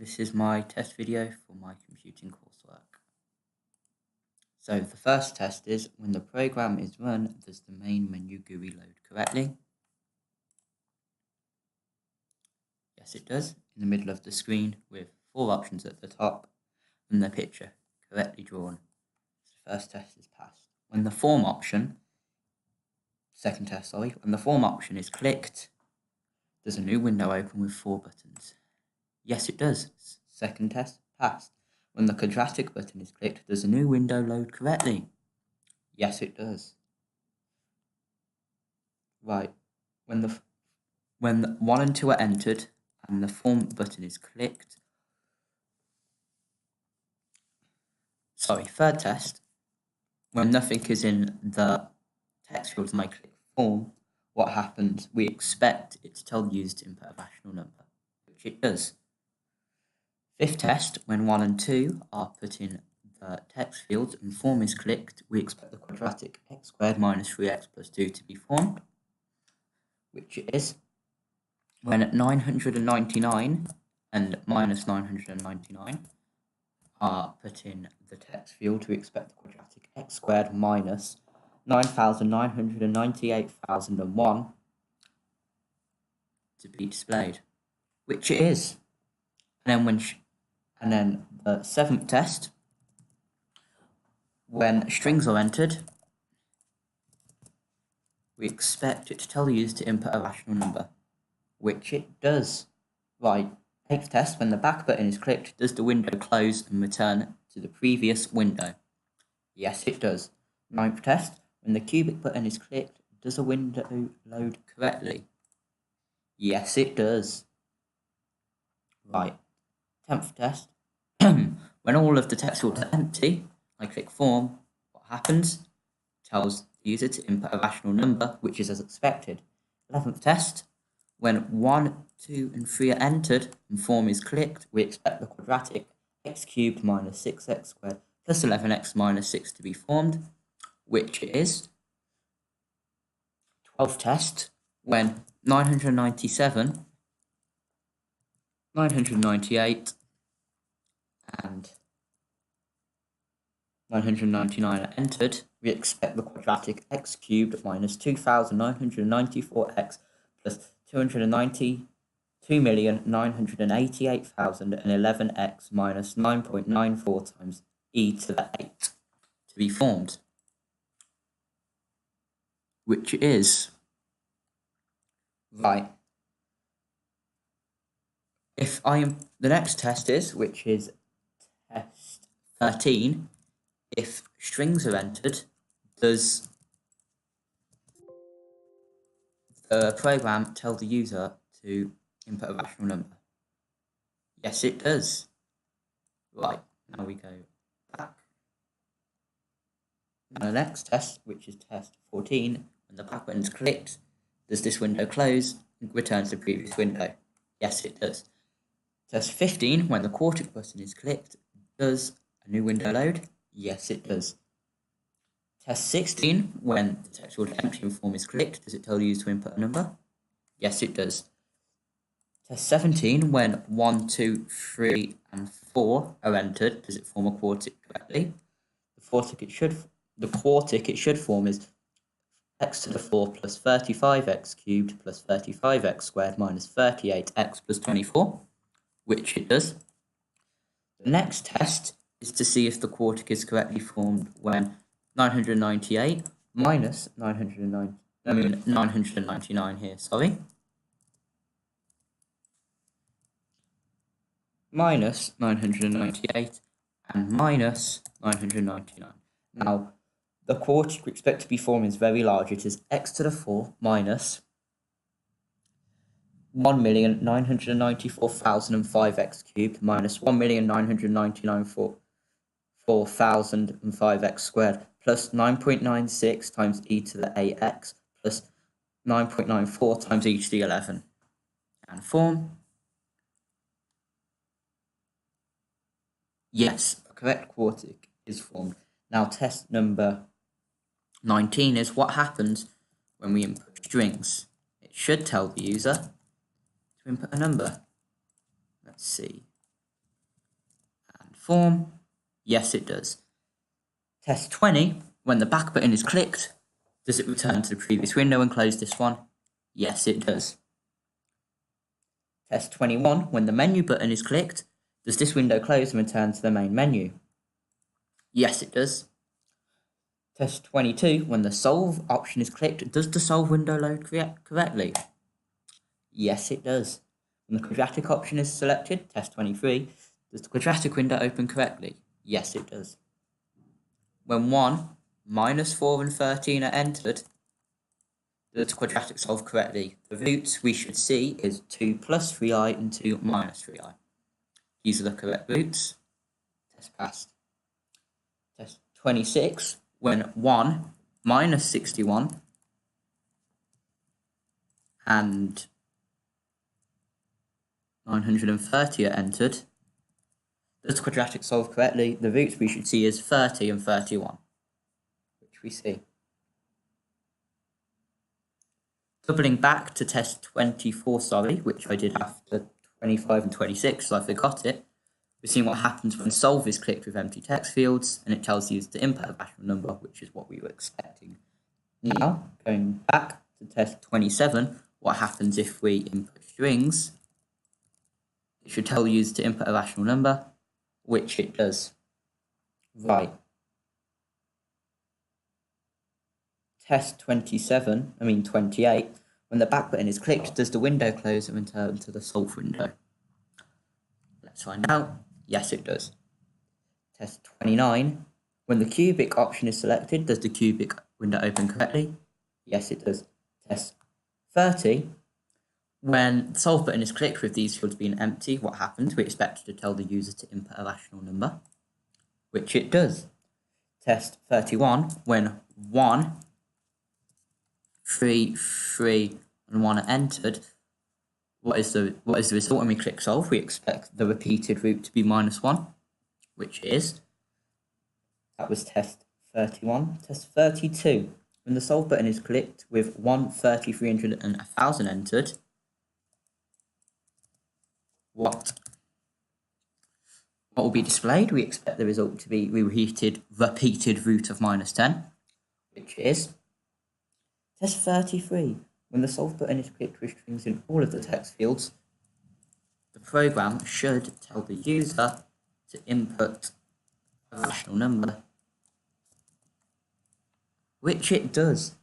This is my test video for my computing coursework. So the first test is, when the program is run, does the main menu GUI load correctly? Yes, it does, in the middle of the screen with 4 options at the top and the picture correctly drawn. So the first test is passed. When the form option, when the form option is clicked, does a new window open with 4 buttons? Yes, it does. Second test passed. When the quadratic button is clicked, does a new window load correctly? Yes, it does. Right. When 1 and 2 are entered and the form button is clicked. Third test. When nothing is in the text field and I click form, what happens? We expect it to tell the user to input a rational number, which it does. Fifth test, when 1 and 2 are put in the text field and form is clicked, we expect the quadratic x squared minus 3x plus 2 to be formed, which it is. When 999 and minus 999 are put in the text field, we expect the quadratic x squared minus 9,998,001 to be displayed, which it is. And then the seventh test, when strings are entered, we expect it to tell the user to input a rational number, which it does. Right. Eighth test, when the back button is clicked, does the window close and return to the previous window? Yes, it does. Ninth test, when the cubic button is clicked, does a window load correctly? Yes, it does. Right. 10th test, when all of the text fields are empty, I click form, what happens? It tells the user to input a rational number, which is as expected. 11th test, when 1, 2, and 3 are entered and form is clicked, we expect the quadratic x cubed minus 6x squared plus 11x minus 6 to be formed, which it is. 12th test, when 997, 998, and 999 are entered, we expect the quadratic x cubed minus 2,994x plus 292,988,011x minus 9.94 times e to the 8 to be formed, which is. Right. The next test is, which is test 13, if strings are entered, does the program tell the user to input a rational number? Yes, it does. Right, now we go back. Now the next test, which is test 14, when the back button is clicked, does this window close and return to the previous window? Yes, it does. Test 15, when the quadratic button is clicked, does a new window load? Yes, it does. Test 16, when the text field empty and form is clicked, does it tell the user to input a number? Yes, it does. Test 17, when 1, 2, 3, and 4 are entered, does it form a quartic correctly? The quartic it should form is x to the 4 plus 35x cubed plus 35x squared minus 38x plus 24, which it does. The next test is to see if the quartic is correctly formed when 998 minus 999 here, minus 998 and minus 999. Now, the quartic we expect to be formed is very large. It is x to the 4 minus 1,994,005x cubed minus 1,999,005x squared plus 9.96 times e to the 8x plus 9.94 times e to the 11. And form. Yes, the correct quartic is formed. Now test number 19 is what happens when we input strings. It should tell the user to input a number. Let's see. form? Yes, it does. Test 20, when the back button is clicked, does it return to the previous window and close this one? Yes, it does. Test 21, when the menu button is clicked, does this window close and return to the main menu? Yes, it does. Test 22, when the solve option is clicked, does the solve window load correctly? Yes, it does. When the quadratic option is selected, test 23, does the quadratic window open correctly? Yes, it does. When 1, -4 and 13 are entered, does the quadratic solve correctly? The roots we should see is 2 plus 3i and 2 minus 3i. These are the correct roots. Test passed. Test 26, when 1 minus 61 and 930 are entered, does the quadratic solve correctly? The roots we should see is 30 and 31, which we see. Doubling back to test 24, which I did after 25 and 26, so I forgot it. We're seeing what happens when solve is clicked with empty text fields, and it tells you the input of rational number, which is what we were expecting. Now, going back to test 27, what happens if we input strings? It should tell you to input a rational number, which it does. Right. Test 28, when the back button is clicked, does the window close and return to the solve window? Let's find out. Yes, it does. Test 29, when the cubic option is selected, does the cubic window open correctly? Yes, it does. Test 30, when the solve button is clicked with these fields being empty, what happens? We expect it to tell the user to input a rational number, which it does. Test 31, when 1, 3, 3, and 1 are entered, what is the result when we click solve? We expect the repeated root to be -1, which is, that was test 31. Test 32, when the solve button is clicked with 1, 30, 300, and 1000 entered, what will be displayed? We expect the result to be repeated root of -10, which is test 33. When the solve button is clicked with strings in all of the text fields, the program should tell the user to input a rational number, which it does.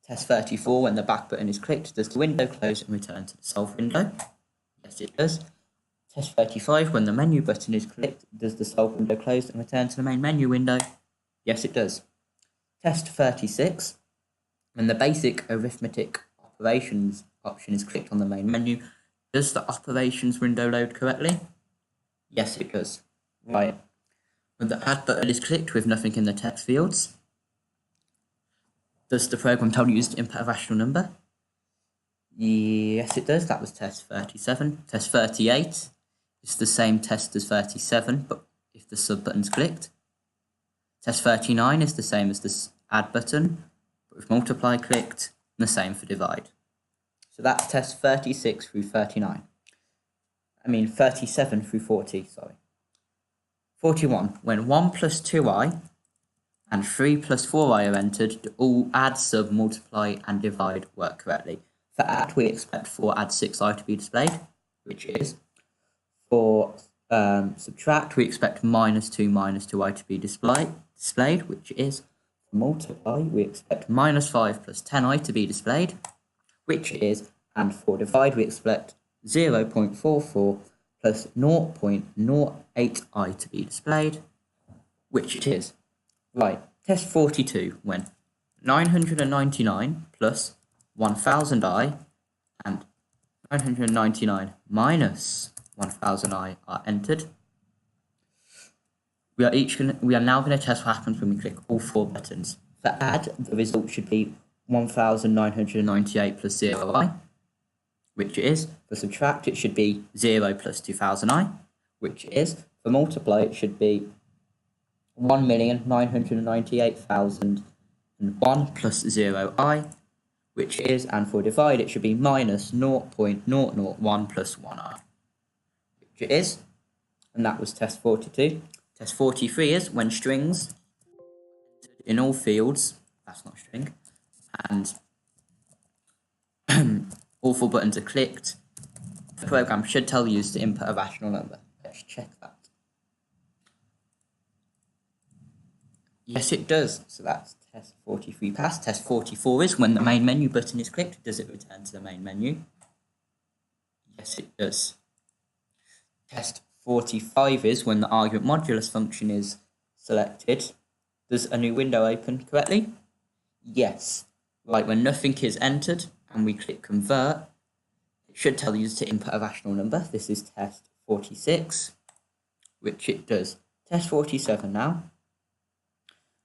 Test 34, when the back button is clicked, does the window close and return to the solve window? Yes, it does. Test 35, when the menu button is clicked, does the solve window close and return to the main menu window? Yes, it does. Test 36, when the basic arithmetic operations option is clicked on the main menu, does the operations window load correctly? Yes, it does. Right. When the add button is clicked with nothing in the text fields, does the program tell you to input a rational number? Yes, it does. That was test 37. Test 38 is the same test as 37, but if the sub button's clicked. Test 39 is the same as the add button, but with multiply clicked, and the same for divide. So that's test 36 through 39. 37 through 40, sorry. 41, when 1 plus 2i and 3 plus 4i are entered, do all add, sub, multiply, and divide work correctly? For add, we expect 4 add 6i to be displayed, which is. For subtract, we expect -2 minus 2i to be displayed, which is. For multiply, we expect -5 plus 10i to be displayed, which is. And for divide, we expect 0.44 plus 0.08i to be displayed, which it is. Right, test 42, when 999 plus 1000i and 999 minus 1000i are entered. We are now going to test what happens when we click all 4 buttons. For add, the result should be 1998 plus 0i, which is. For subtract, it should be 0 plus 2000i, which is. For multiply, it should be 1,998,001 plus 0i, which is. And for divide, it should be -0.001 plus 1i, which it is. and that was test 42. Test 43 is when strings in all fields, that's not a string, and all 4 buttons are clicked, the program should tell the user to input a rational number. Let's check that. Yes, it does. So that's test 43 passed. Test 44 is when the main menu button is clicked, does it return to the main menu? Yes, it does. Test 45 is when the argument modulus function is selected, does a new window open correctly? Yes. Right, when nothing is entered and we click convert, it should tell the user to input a rational number. This is test 46, which it does. Test 47 now.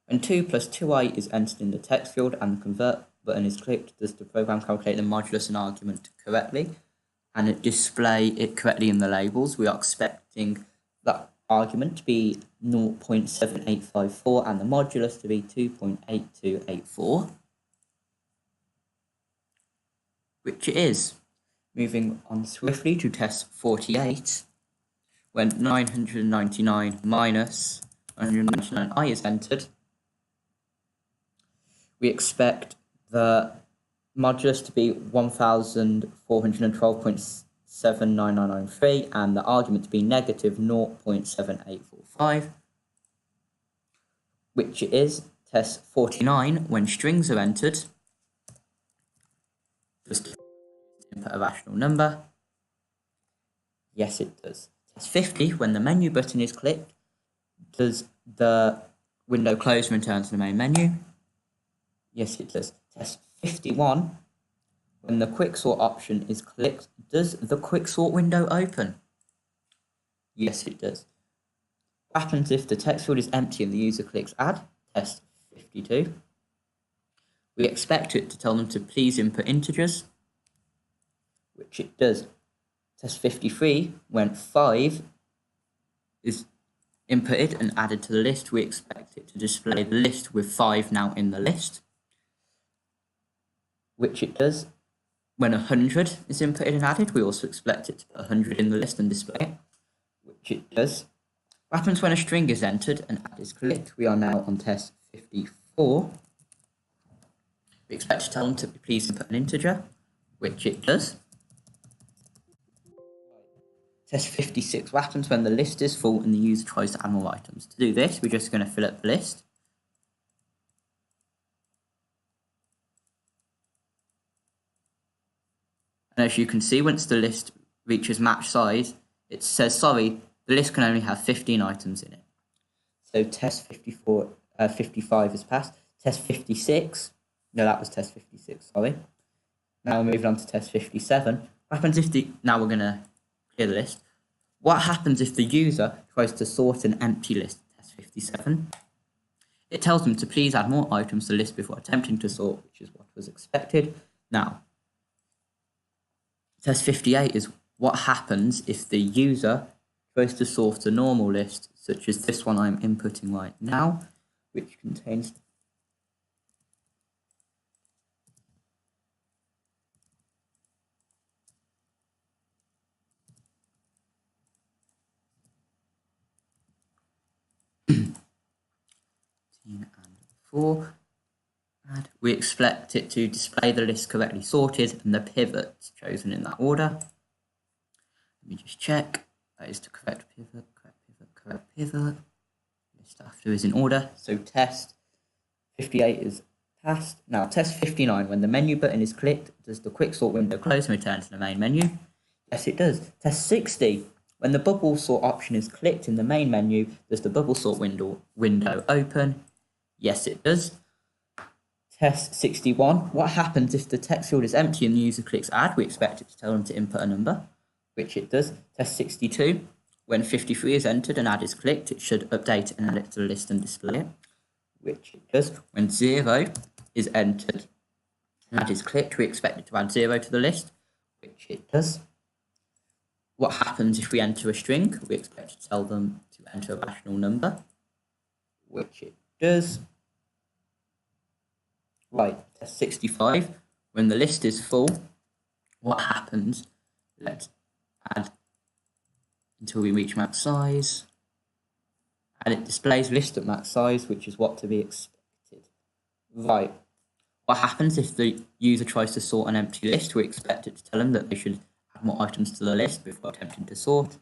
When 2 plus 2i is entered in the text field and the convert button is clicked, does the program calculate the modulus and argument correctly and it display it correctly in the labels? We are expecting that argument to be 0.7854 and the modulus to be 2.8284, which it is. Moving on swiftly to test 48, when 999 minus 199i is entered, we expect the modulus to be 1412.799993 and the argument to be negative 0.7845, which is. Test 49, when strings are entered, just input a rational number. Yes, it does. Test 50, when the menu button is clicked, does the window close and return to the main menu? Yes, it does. Test 51, when the quicksort option is clicked, does the quicksort window open? Yes, it does. What happens if the text field is empty and the user clicks add? Test 52. We expect it to tell them to please input integers, which it does. Test 53, when 5 is inputted and added to the list, we expect it to display the list with 5 now in the list, which it does. When 100 is inputted and added, we also expect it to put 100 in the list and display it, which it does. What happens when a string is entered and add is clicked? We are now on test 54. We expect to tell them to please input an integer, which it does. Test 56. What happens when the list is full and the user tries to add more items? To do this, we're just going to fill up the list. And as you can see, once the list reaches match size, it says, sorry, the list can only have 15 items in it. So test 55 is passed. Test 56, no, that was test 56, sorry. Now we're moving on to test 57. What happens if now we're going to clear the list. What happens if the user tries to sort an empty list? Test 57. It tells them to please add more items to the list before attempting to sort, which is what was expected. Now, test 58 is what happens if the user tries to sort a normal list, such as this one I'm inputting right now, which contains and 4. And we expect it to display the list correctly sorted and the pivots chosen in that order. Let me just check. That is the correct pivot, correct pivot, correct pivot. List after is in order. So test 58 is passed. Now test 59, when the menu button is clicked, does the quicksort window close and return to the main menu? Yes, it does. Test 60, when the bubble sort option is clicked in the main menu, does the bubble sort window open? Yes, it does. Test 61, what happens if the text field is empty and the user clicks add? We expect it to tell them to input a number, which it does. Test 62, when 53 is entered and add is clicked, it should update it and add it to the list and display it, which it does. When 0 is entered and add is clicked, we expect it to add 0 to the list, which it does. What happens if we enter a string? We expect to tell them to enter a rational number, which it does. Right, test 65, when the list is full, what happens? Let's add until we reach max size. And it displays list at max size, which is what to be expected. Right. What happens if the user tries to sort an empty list? We expect it to tell them that they should add more items to the list before attempting to sort,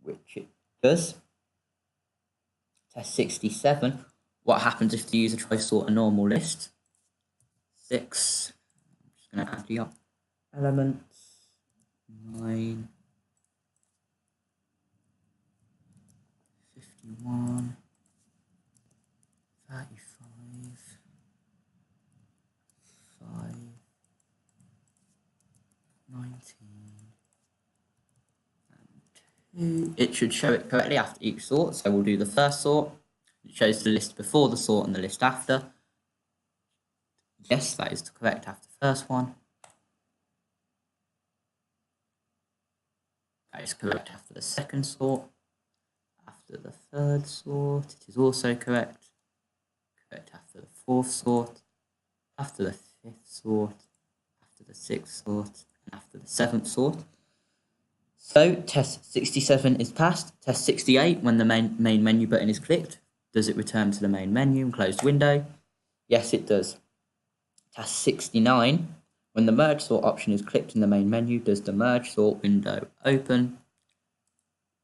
which it does. Test 67. What happens if the user tries to sort a normal list? 6. I'm just going to add the elements. 9. 51. 35. 5. 19. And 2. It should show it correctly after each sort, so we'll do the first sort. It shows the list before the sort and the list after. Yes, that is correct after the first one. That is correct after the second sort. After the third sort, it is also correct. Correct after the fourth sort. After the fifth sort. After the sixth sort. And after the seventh sort. So, test 67 is passed. Test 68, when the main menu button is clicked, does it return to the main menu and closed window? Yes, it does. Test 69, when the merge sort option is clicked in the main menu, does the merge sort window open?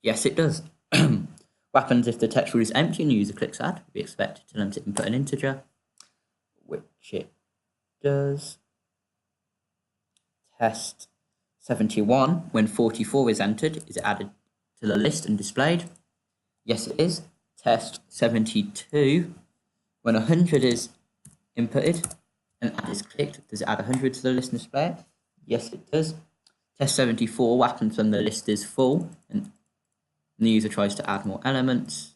Yes, it does. What happens if the text field is empty and the user clicks add? We expect it to them to input an integer, which it does. Test 71, when 44 is entered, is it added to the list and displayed? Yes, it is. Test 72, when 100 is inputted and add is clicked, does it add 100 to the list and display it? Yes, it does. Test 74, what happens when the list is full and the user tries to add more elements?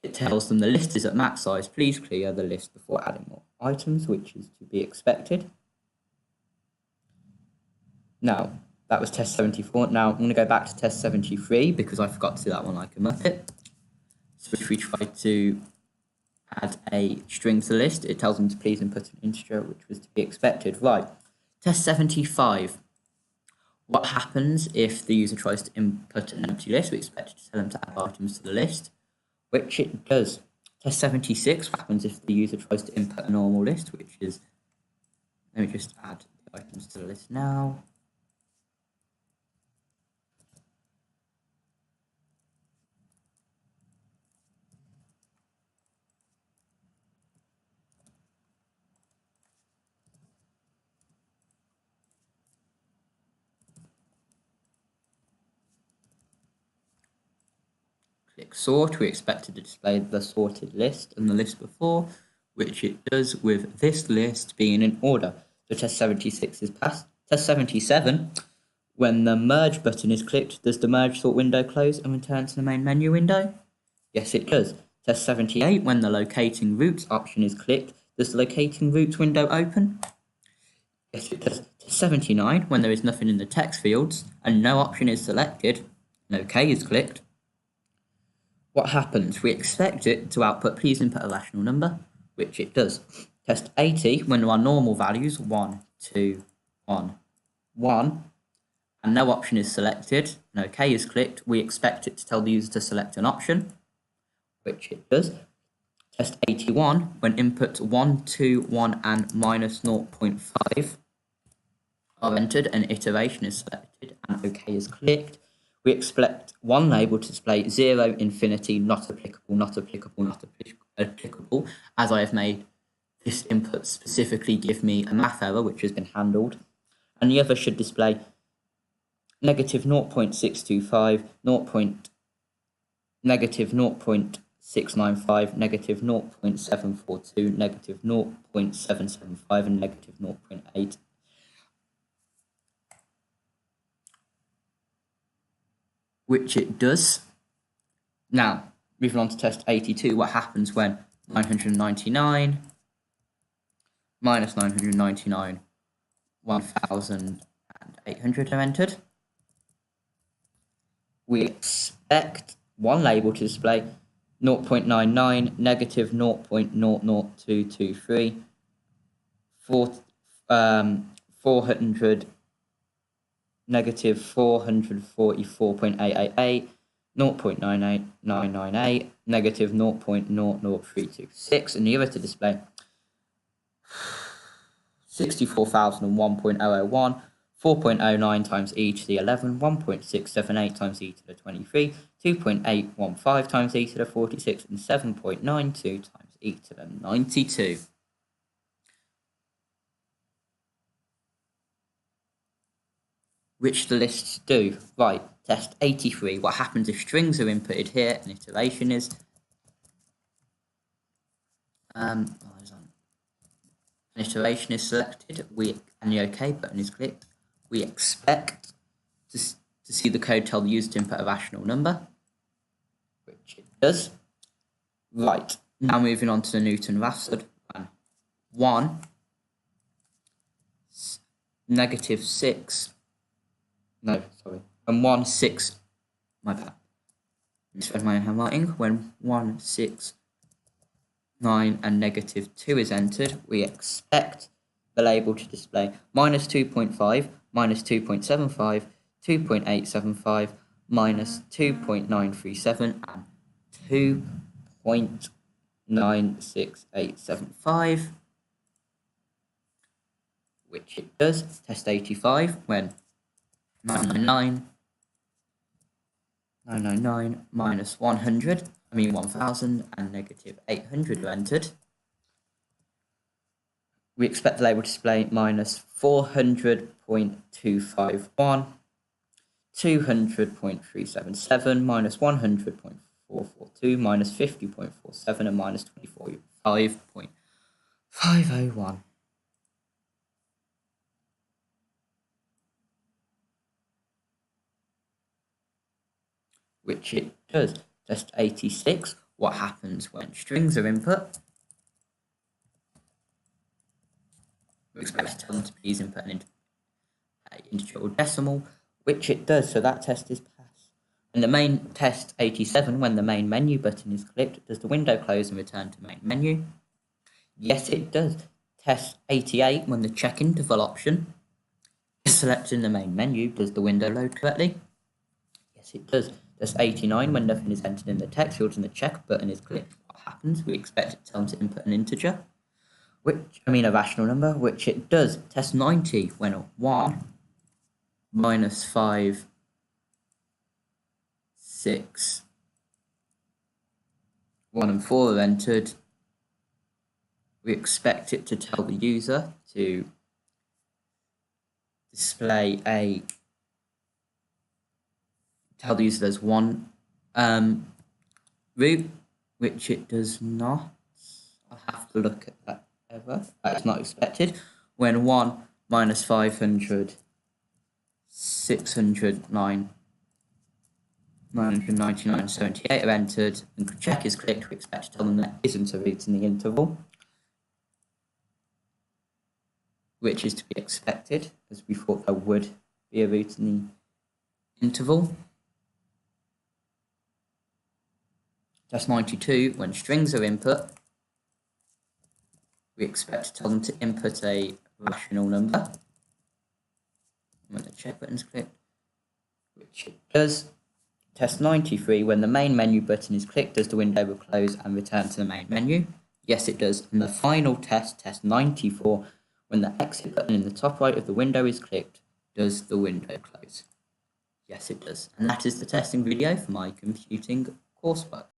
It tells them the list is at max size, please clear the list before adding more items, which is to be expected. Now, that was test 74. Now, I'm going to go back to test 73 because I forgot to do that one like a muppet. So if we try to add a string to the list, it tells them to please input an integer, which was to be expected. Right, test 75. What happens if the user tries to input an empty list? We expect it to tell them to add items to the list, which it does. Test 76, what happens if the user tries to input a normal list, which is, let me just add the items to the list now. Click sort, we expect it to display the sorted list and the list before, which it does with this list being in order. So test 76 is passed. Test 77, when the merge button is clicked, does the merge sort window close and return to the main menu window? Yes, it does. Test 78, when the locating routes option is clicked, does the locating routes window open? Yes, it does. Test 79, when there is nothing in the text fields and no option is selected, and OK is clicked, what happens? We expect it to output please input a rational number, which it does. Test 80, when there are normal values, 1, 2, 1, 1, and no option is selected, and OK is clicked, we expect it to tell the user to select an option, which it does. Test 81, when inputs 1, 2, 1, and minus 0.5 are entered, an iteration is selected, and OK is clicked. We expect one label to display 0, infinity, not applicable, not applicable, not applicable, as I have made this input specifically give me a math error, which has been handled. And the other should display negative 0.625, negative 0.695, negative 0.742, negative 0.775, and negative 0.8. Which it does. Now, moving on to test 82, what happens when 999 minus 999, 1,800 are entered? We expect one label to display 0.99, negative 0.00223, 400, negative 444.888, 0.98998, negative 0.00326, and the other to display 64,001.001, 4.09 times e to the 11, 1.678 times e to the 23, 2.815 times e to the 46, and 7.92 times e to the 92. Which the lists do. Right, test 83. What happens if strings are inputted here and iteration is an iteration is selected, and the OK button is clicked. We expect to see the code tell the user to input a rational number, which it does. Right, now moving on to the Newton-Raphson one. 1, negative 6. No, sorry. When 1, 6, my bad. Misread my own handwriting. When 1, 6, 9, and negative 2 is entered, we expect the label to display minus 2.5, minus 2.75, 2.875, minus 2.937, and 2.96875, which it does. Test 85 when 999 minus 1,000 and negative 800 are entered. We expect the label to display minus 400.251, 200.377, minus 100.442, minus 50.47, and minus 25.501. Which it does. Test 86. What happens when strings are input? We expect to tell them to please input an integer or decimal, which it does. So that test is passed. And the main test 87, when the main menu button is clicked, does the window close and return to main menu? Yes, it does. Test 88, when the check interval option is selected in the main menu, does the window load correctly? Yes, it does. Test 89, when nothing is entered in the text field and the check button is clicked, what happens? We expect it to tell them to input an integer, a rational number, which it does. Test 90, when 1, minus 5, 6, 1 and 4 are entered. We expect it to tell the user to display tell the user there's one root, which it does not. I'll have to look at that ever. That's not expected. When 1 minus 500, 609, 999, 78 are entered, and check is clicked, we expect to tell them there isn't a root in the interval, which is to be expected, as we thought there would be a root in the interval. Test 92, when strings are input, we expect to tell them to input a rational number. When the check button is clicked, which it does. Test 93, when the main menu button is clicked, does the window close and return to the main menu? Yes, it does. And the final test, test 94, when the exit button in the top right of the window is clicked, does the window close? Yes, it does. And that is the testing video for my computing coursework.